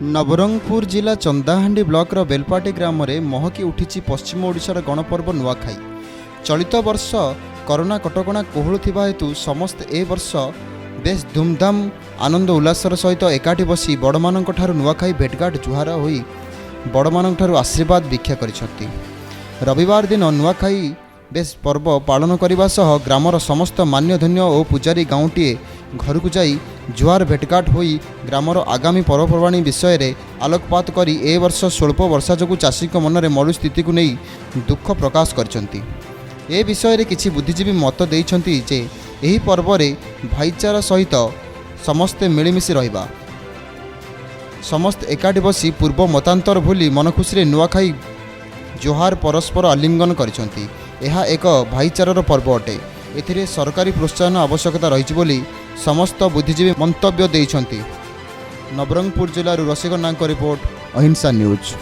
नवरंगपुर जिला चंदाहांडी ब्लॉकर बेलपाटी ग्राम में महकी उठी पश्चिम ओडिशार गणपर्व नुआखाई। चलित वर्ष कोरोना कटकणा कोहलुवा हेतु समस्त ए वर्ष बेस धूमधाम आनंद उल्लासर सहित एकाठी बसी बड़मान नुआखाई भेटघाट जुहार होई बड़मान आशीर्वाद भिक्षा करिसेंति। रविवार दिन नुआखाई बेस पर्व पालन करने सह ग्रामर समस्त मान्यधन्य और पूजारी गाँवटीए घर को जाई जुआर भेटघाट होई ग्रामर आगामी पर्वपर्वाणी विषय रे आलोकपात करी ए वर्ष स्वल्प वर्षा जो चाषी मनरे मरु स्थिति को नहीं दुख प्रकाश करछंती। ए विषय रे किछि बुद्धिजीवी मत देइछंती जे एही पर्व रे भाईचारा सहित समस्ते मिलिमिशि रहिबा, समस्त एकाठी बसी पूर्व मतांतर भूली मन खुशी नुआखाई जोहार परस्पर आलिंगन करिसेंति। यह एक भाईचारार पर्व अटे। एथिरे सरकारी प्रोत्साहन आवश्यकता रही बोली समस्त बुद्धिजीवी मंतव्य देइछंति। नवरंगपुर जिलूर रसिकनाथ रिपोर्ट, अहिंसा न्यूज।